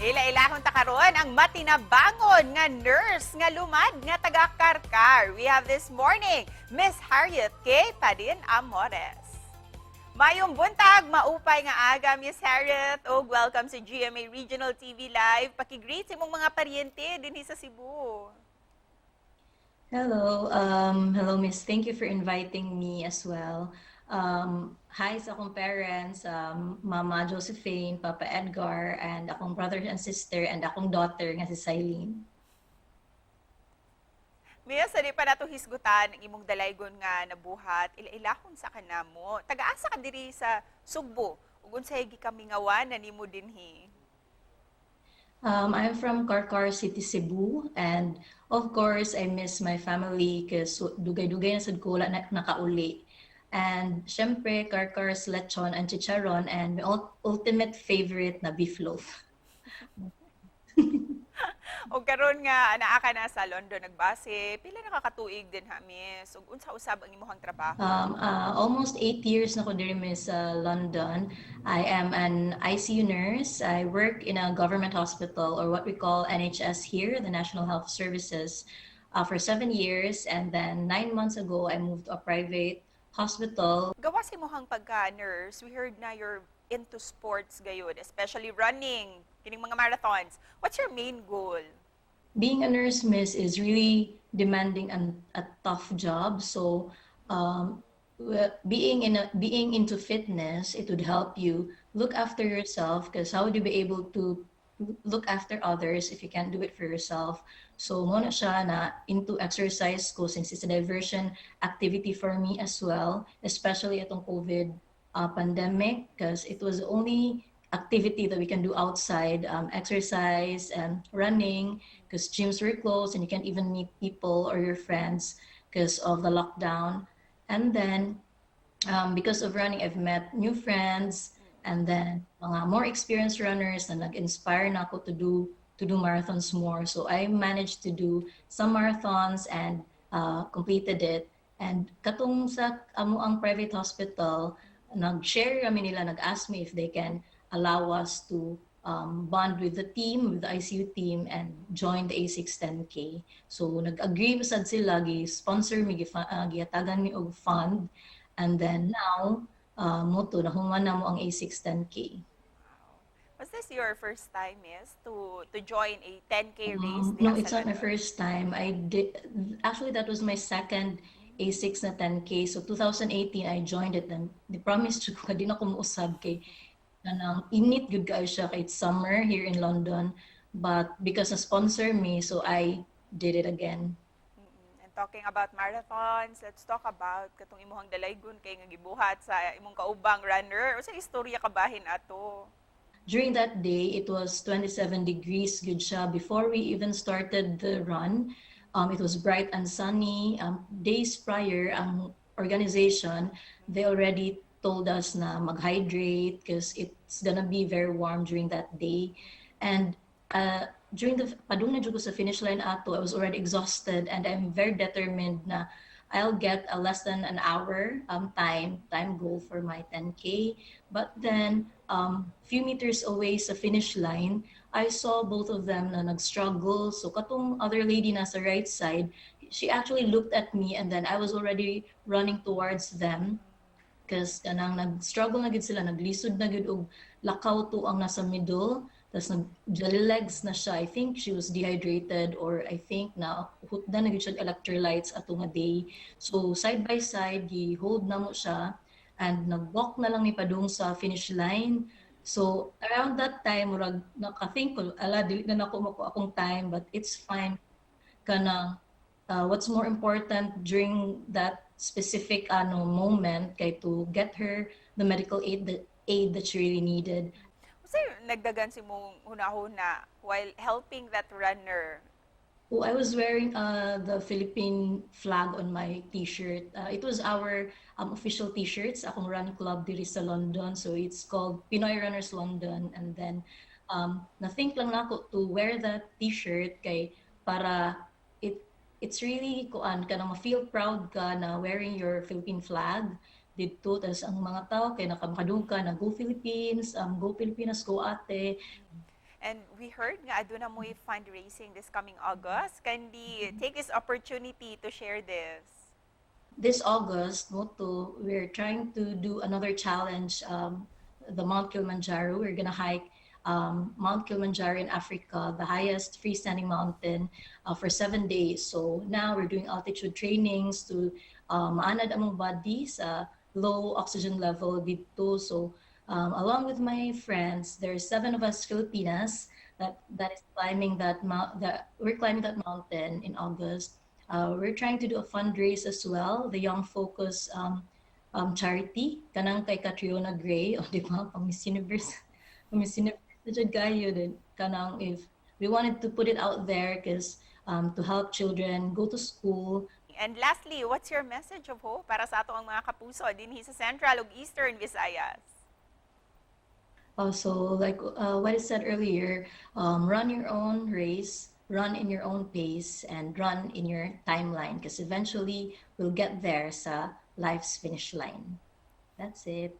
Ila-ilahon ta karon ang matinabangon nga nurse nga lumad nga taga-Karkar. We have this morning Miss Harrieth Kay Amores. Mayong buntag, maupay nga aga, Miss Harrieth. O welcome sa GMA Regional TV Live. Pakigreet sa mong mga paryente din sa Cebu. Hello, Miss. Thank you for inviting me as well. Hi sa akong parents, Mama Josephine, Papa Edgar, and akong brother and sister, and akong daughter nga si Silene. Miya, sa pa nato hisgutan ang imong dalaygon nga nabuhat, ila-ilahon sa kanamo. Taga-asa ka diri sa Sugbo, ug unsay gikamingawan na nimo dinhi. I'm from Karkar City, Cebu, and of course, I miss my family because dugay-dugay na sad ko wala na nakauli. And syempre, Karkar's lechon and chicharon, and my ultimate favorite na beef loaf. O karon nga anaa ka na sa London nagbase, pila nakakatuig din ha, Miss? Ug unsa usab ang imong trabaho? Almost 8 years na ko diri Miss London. I am an ICU nurse. I work in a government hospital, or what we call NHS here, the National Health Services, for 7 years. And then 9 months ago, I moved to a private hospital. Gawa sa imong pagka-nurse, we heard na you're into sports gayud, especially running, kining mga marathons. What's your main goal? Being a nurse, Miss, is really demanding and a tough job. So, being into fitness, it would help you look after yourself. Because how would you be able to look after others if you can't do it for yourself? So, muna siya na into exercise ko, since it's a diversion activity for me as well, especially itong COVID pandemic, because it was the only activity that we can do outside, exercise and running, because gyms were closed and you can't even meet people or your friends because of the lockdown. And then because of running, I've met new friends, and then mga more experienced runners na nag-inspire na ako to do marathons more. So I managed to do some marathons and completed it. And katong sa amo ang private hospital, nag-share kami nila, nag-ask me if they can allow us to bond with the team, with the ICU team, and join the A610K. So nag-agree sad sila, gi-sponsor mi, gihatagan mi og fund, and then now moto nahuman na mo ang A610K. Was this your first time, Miss, to join a 10K race? No, it's not my first time. Actually, that was my second A6 na 10K. So 2018 I joined it, and they promised ko kadi na ko mousab kay kanang init gud kaayo siya, kay it's summer here in London, but because na sponsor me, so I did it again. And talking about marathons, let's talk about katong imong dalaygon kay nga gibuhat sa imong kaubang runner. Unsa istorya kabahin ato? During that day, it was 27 degrees good siya before we even started the run. It was bright and sunny. Days prior, ang organization, they already told us na mag-hydrate because it's gonna be very warm during that day. And during the padung na jud ko sa finish line ato, I was already exhausted, and I'm very determined na I'll get a less than an hour time goal for my 10K. But then few meters away sa finish line, I saw both of them na nag-struggle. So katong other lady na sa right side, she actually looked at me, and then I was already running towards them. Because kanang nag-struggle na gid sila, naglisod na gid og lakaw to ang nasa middle, tapos nag-jelly legs na siya. I think she was dehydrated, or I think na hutda na gid siya electrolytes ato nga day. So side by side, gi-hold na mo siya, and nag-walk na lang ni padung sa finish line. So around that time, murag naka-think ko, ala dili na nako mako akong time, but it's fine. Kanang what's more important during that specific moment kay to get her the medical aid that she really needed. Unsa nagdagan si mong hunahuna while helping that runner? Oh, I was wearing the Philippine flag on my t-shirt. It was our official t-shirts, akong run club diri sa London. So it's called Pinoy Runners London. And then na-think lang nako to wear that t-shirt kay para it's really kuan ka na ma-feel proud ka na wearing your Philippine flag dito. Tas ang mga tao kay nakamakadung ka na go Philippines, go Pilipinas, go ate. And we heard nga aduna mo'y fundraising this coming August. Kandi take this opportunity to share this. This August, we're trying to do another challenge, the Mount Kilimanjaro. We're gonna hike Mount Kilimanjaro in Africa, the highest freestanding mountain, for 7 days. So now we're doing altitude trainings to maanad among body sa low oxygen level dito. So along with my friends, there's 7 of us Filipinas that is climbing we're climbing that mountain in August. We're trying to do a fundraise as well, the Young Focus charity, kanang kay Catriona Gray, o di ba, pang Miss Universe, Miss Universe, din, kanang if we wanted to put it out there because to help children go to school. And lastly, what's your message of hope para sa ato ang mga kapuso dinhi sa Central ug Eastern Visayas? Also, like what I said earlier, run your own race, run in your own pace, and run in your timeline because eventually we'll get there sa life's finish line. That's it.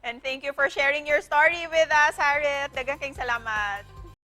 And thank you for sharing your story with us, Harrieth. Daghang kayong salamat.